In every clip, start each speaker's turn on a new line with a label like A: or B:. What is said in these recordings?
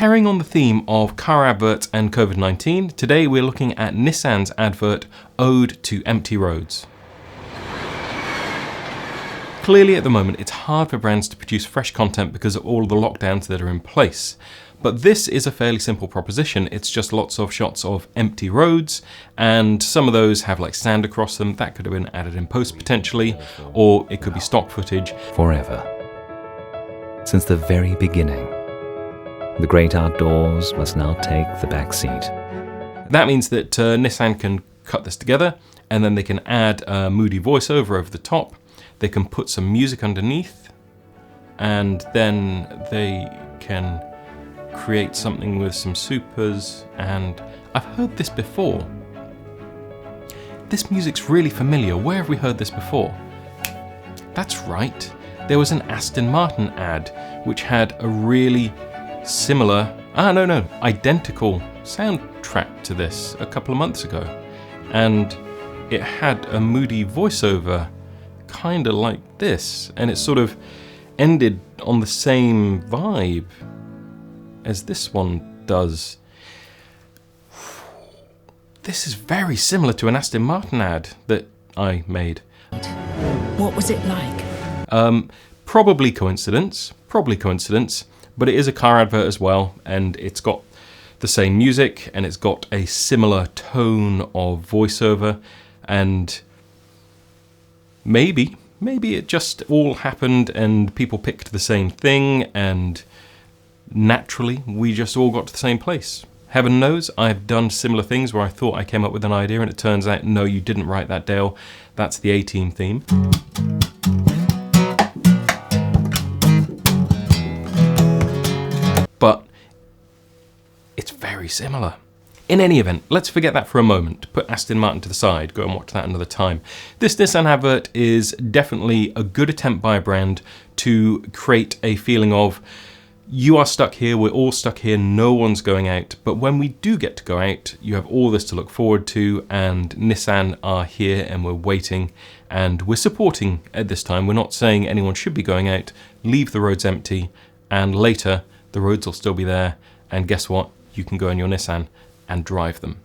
A: Carrying on the theme of car adverts and COVID-19, today we're looking at Nissan's advert, Ode to Empty Roads. Clearly at the moment it's hard for brands to produce fresh content because of all of the lockdowns that are in place. But this is a fairly simple proposition. It's just lots of shots of empty roads, and some of those have like sand across them. That could have been added in post potentially, or it could be stock footage.
B: Forever. Since the very beginning, the great outdoors must now take the back seat.
A: That means that Nissan can cut this together, and then they can add a moody voiceover over the top. They can put some music underneath, and then they can create something with some supers. And I've heard this before. This music's really familiar. Where have we heard this before? That's right. There was an Aston Martin ad which had a really similar, identical soundtrack to this a couple of months ago. And it had a moody voiceover kind of like this, and it sort of ended on the same vibe as this one does. This is very similar to an Aston Martin ad that I made.
C: What was it like?
A: Probably coincidence, but it is a car advert as well, and it's got the same music, and it's got a similar tone of voiceover, and maybe it just all happened and people picked the same thing, and naturally we just all got to the same place. Heaven knows I've done similar things where I thought I came up with an idea and it turns out, no, you didn't write that, Dale. That's the A-Team theme. But it's very similar. In any event, let's forget that for a moment. Put Aston Martin to the side, go and watch that another time. This Nissan advert is definitely a good attempt by a brand to create a feeling of, you are stuck here, we're all stuck here, no one's going out, but when we do get to go out, you have all this to look forward to, and Nissan are here and we're waiting, and we're supporting at this time. We're not saying anyone should be going out, leave the roads empty, and later the roads will still be there, and guess what? You can go in your Nissan and drive them.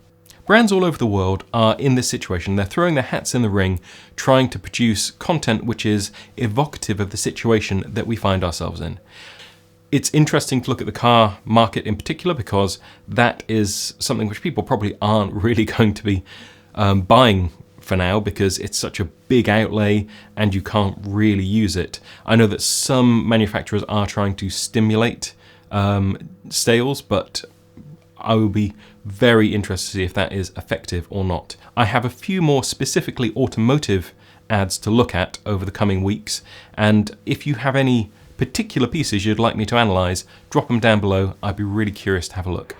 A: Brands all over the world are in this situation. They're throwing their hats in the ring, trying to produce content which is evocative of the situation that we find ourselves in. It's interesting to look at the car market in particular, because that is something which people probably aren't really going to be buying for now, because it's such a big outlay and you can't really use it. I know that some manufacturers are trying to stimulate sales, but I will be very interested to see if that is effective or not. I have a few more specifically automotive ads to look at over the coming weeks, and if you have any particular pieces you'd like me to analyse, drop them down below. I'd be really curious to have a look.